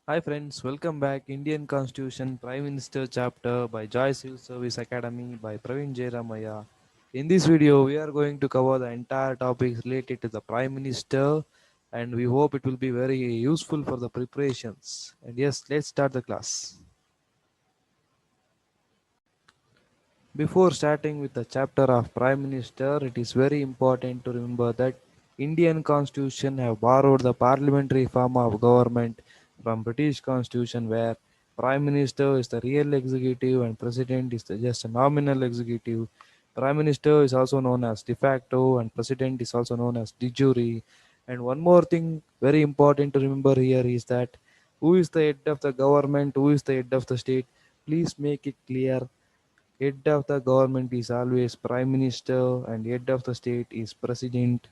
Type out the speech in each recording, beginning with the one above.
Hi friends, welcome back. Indian Constitution Prime Minister Chapter by Joy Civil Service Academy by PRAVEEN JAYARAMAIAH. In this video, we are going to cover the entire topics related to the Prime Minister, and we hope it will be very useful for the preparations. And yes, let's start the class. Before starting with the chapter of Prime Minister, it is very important to remember that Indian Constitution have borrowed the parliamentary form of government from British Constitution where Prime Minister is the real executive and President is just a nominal executive. Prime Minister is also known as de facto and President is also known as de jure. And one more thing very important to remember here is that who is the head of the government, who is the head of the state, please make it clear. Head of the government is always Prime Minister and head of the state is President.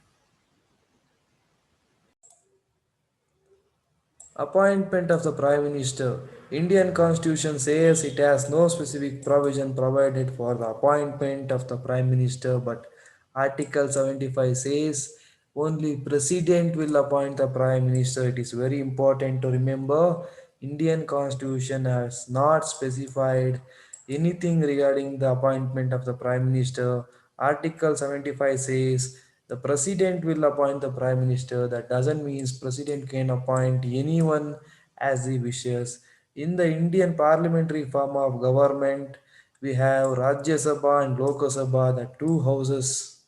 Appointment of the Prime Minister. Indian Constitution says it has no specific provision provided for the appointment of the Prime Minister, but Article 75 says only President will appoint the Prime Minister. It is very important to remember Indian Constitution has not specified anything regarding the appointment of the Prime Minister. Article 75 says the president will appoint the prime minister. That doesn't mean president can appoint anyone as he wishes. In the Indian parliamentary form of government, we have Rajya Sabha and Lok Sabha, the two houses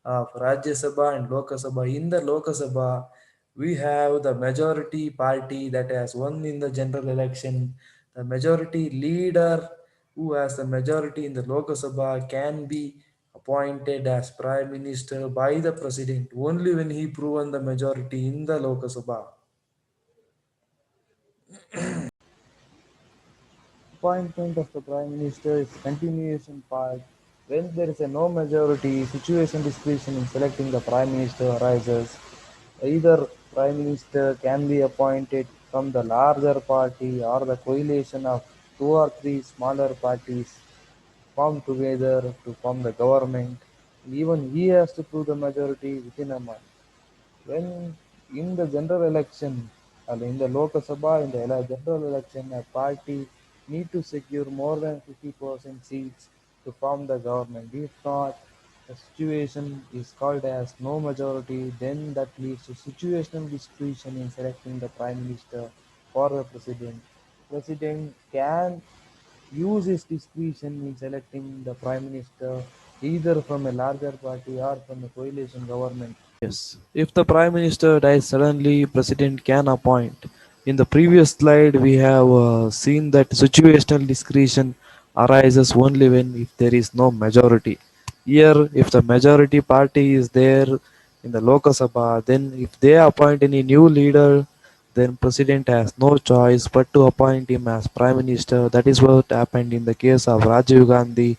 of Rajya Sabha and Lok Sabha. In the Lok Sabha, we have the majority party that has won in the general election. The majority leader who has the majority in the Lok Sabha can be appointed as prime minister by the president only when he proven the majority in the Lok Sabha. Appointment of the prime minister is continuation part. When there is a no majority, situation discretion in selecting the prime minister arises. Either prime minister can be appointed from the larger party or the coalition of two or three smaller parties formed together to form the government. Even he has to prove the majority within a month. When in the general election, in the Lok Sabha, in the general election, a party need to secure more than 50% seats to form the government. If not, the situation is called as no majority, then that leads to situational discretion in selecting the prime minister for the president. President can use his discretion in selecting the prime minister either from a larger party or from a coalition government. Yes, if the Prime Minister dies suddenly, President can appoint. In the previous slide, we have seen that situational discretion arises only when if there is no majority. Here, if the majority party is there in the Lok Sabha, then if they appoint any new leader, then President has no choice but to appoint him as Prime Minister. That is what happened in the case of Rajiv Gandhi.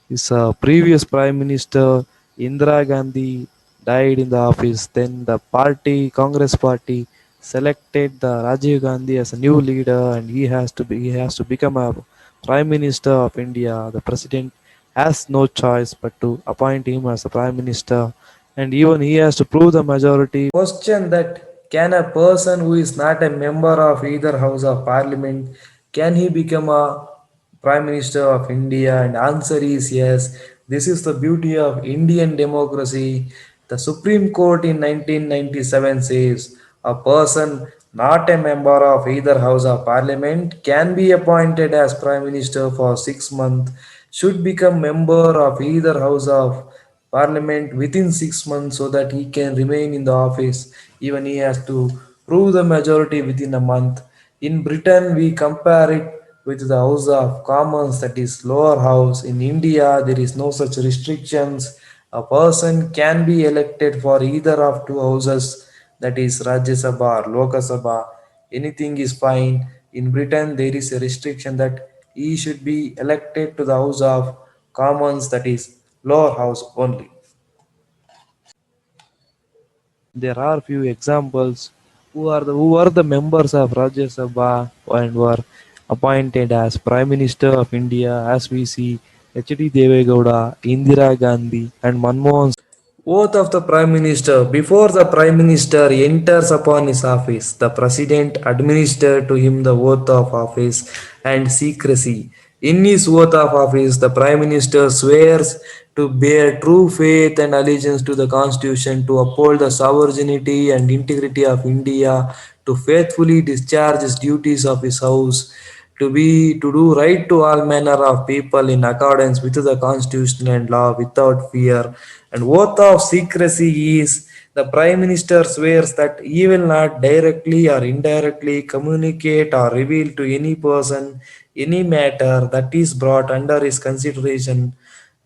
His previous Prime Minister Indira Gandhi died in the office. Then the party, Congress party, selected the Rajiv Gandhi as a new leader, and he has to become a Prime Minister of India. The President has no choice but to appoint him as a Prime Minister, and even he has to prove the majority. Question that can a person who is not a member of either house of parliament can he become a prime minister of India? And answer is yes. This is the beauty of Indian democracy. The Supreme Court in 1997 says a person not a member of either house of parliament can be appointed as prime minister for 6 months, should become member of either house of parliament within 6 months so that he can remain in the office. Even he has to prove the majority within a month. In Britain, we compare it with the House of Commons, that is lower house. In India, there is no such restrictions. A person can be elected for either of two houses, that is Rajya Sabha or Lok Sabha. Anything is fine. In Britain, there is a restriction that he should be elected to the House of Commons, that is lower house only. There are few examples who are the members of Rajya Sabha and were appointed as Prime Minister of India, as we see H.D. Devegowda, Indira Gandhi, and Manmohan. Oath of the Prime Minister. Before the Prime Minister enters upon his office, the President administers to him the oath of office and secrecy. In his oath of office, the Prime Minister swears to bear true faith and allegiance to the Constitution, to uphold the sovereignty and integrity of India, to faithfully discharge his duties of his house, to do right to all manner of people in accordance with the constitution and law without fear. And oath of secrecy is the Prime Minister swears that he will not directly or indirectly communicate or reveal to any person any matter that is brought under his consideration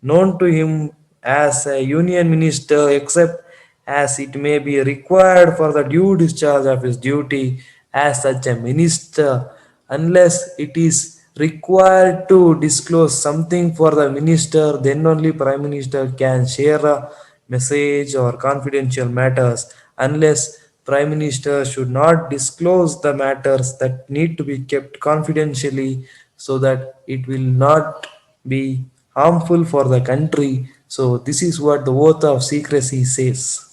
known to him as a union minister, except as it may be required for the due discharge of his duty as such a minister, unless it is required to disclose something for the minister, then only Prime Minister can share a message or confidential matters. Unless Prime Minister should not disclose the matters that need to be kept confidentially, so that it will not be harmful for the country. So this is what the oath of secrecy says.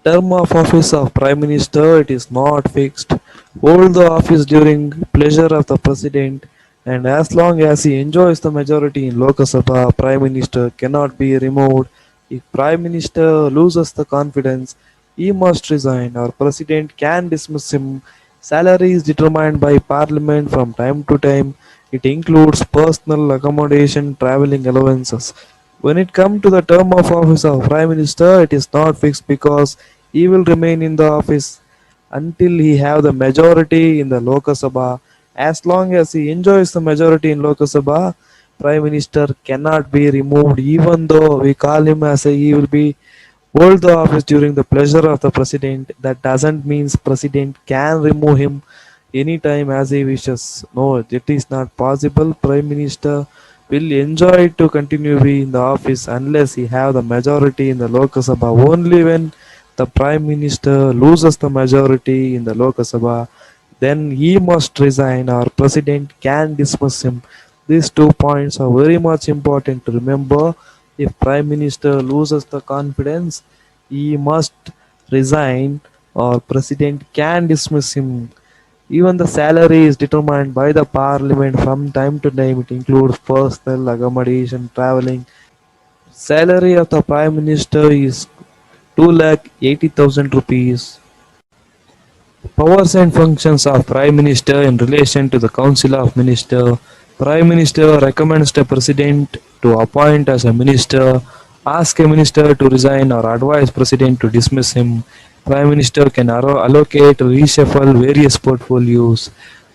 Term of office of Prime Minister, it is not fixed. Hold the office during pleasure of the President, and as long as he enjoys the majority in Lok Sabha, Prime Minister cannot be removed. If Prime Minister loses the confidence, he must resign or President can dismiss him. Salary is determined by Parliament from time to time. It includes personal accommodation, travelling allowances. When it comes to the term of office of Prime Minister, it is not fixed because he will remain in the office until he have the majority in the Lok Sabha. As long as he enjoys the majority in Lok Sabha, Prime Minister cannot be removed, even though we call him as a he will be hold the office during the pleasure of the president. That doesn't mean president can remove him anytime as he wishes. No, it is not possible. Prime Minister will enjoy to continue be in the office unless he have the majority in the Lok Sabha. Only when the Prime Minister loses the majority in the Lok Sabha, then he must resign or President can dismiss him. These 2 points are very much important to remember. If Prime Minister loses the confidence, he must resign or President can dismiss him. Even the salary is determined by the Parliament from time to time. It includes personal accommodation, travelling. Salary of the Prime Minister is 2,80,000 rupees. Powers and functions of Prime Minister in relation to the Council of Ministers. Prime Minister recommends the President to appoint as a minister, ask a minister to resign or advise President to dismiss him. Prime Minister can allocate, reshuffle various portfolios,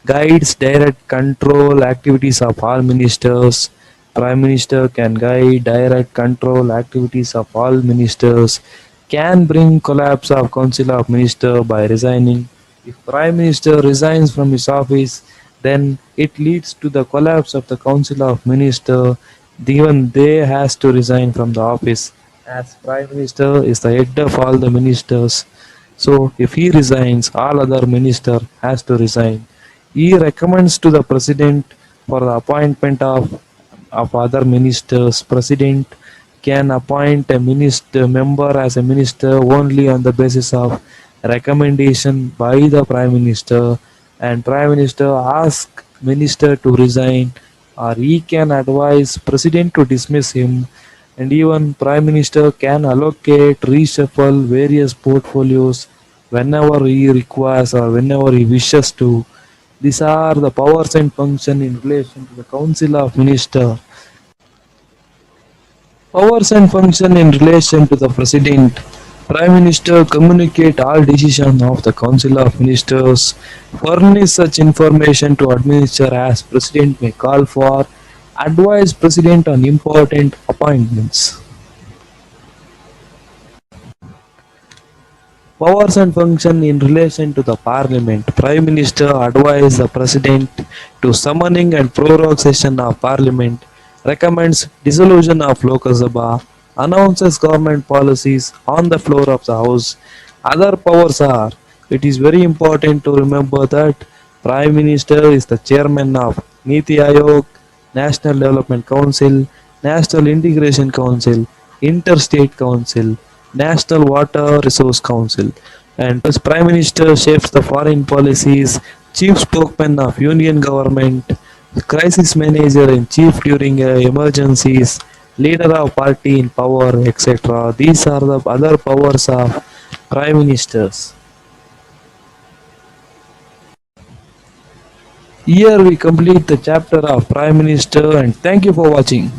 guides, direct, control activities of all ministers. Prime Minister can guide, direct, control activities of all ministers, can bring collapse of Council of Ministers by resigning. If Prime Minister resigns from his office, then it leads to the collapse of the Council of Ministers. Even they has to resign from the office, as Prime Minister is the head of all the ministers. So if he resigns, all other minister has to resign. He recommends to the President for the appointment of other ministers. President can appoint a minister member as a minister only on the basis of recommendation by the Prime Minister, and Prime Minister ask minister to resign or he can advise President to dismiss him, and even Prime Minister can allocate, reshuffle various portfolios whenever he requires or whenever he wishes to. These are the powers and function in relation to the Council of Ministers. Powers and function in relation to the President. Prime Minister communicate all decisions of the Council of Ministers, furnish such information to administer as President may call for, advise President on important appointments. Powers and function in relation to the Parliament. Prime Minister advises the President to summoning and prorogue session of Parliament, recommends dissolution of Lok Sabha, announces government policies on the floor of the House. Other powers are, it is very important to remember that Prime Minister is the chairman of Niti Aayog, National Development Council, National Integration Council, Interstate Council, National Water Resource Council. And plus Prime Minister shapes the foreign policies, chief spokesman of union government, crisis manager in chief during emergencies, leader of party in power, etc. These are the other powers of prime ministers. Here we complete the chapter of prime minister and thank you for watching.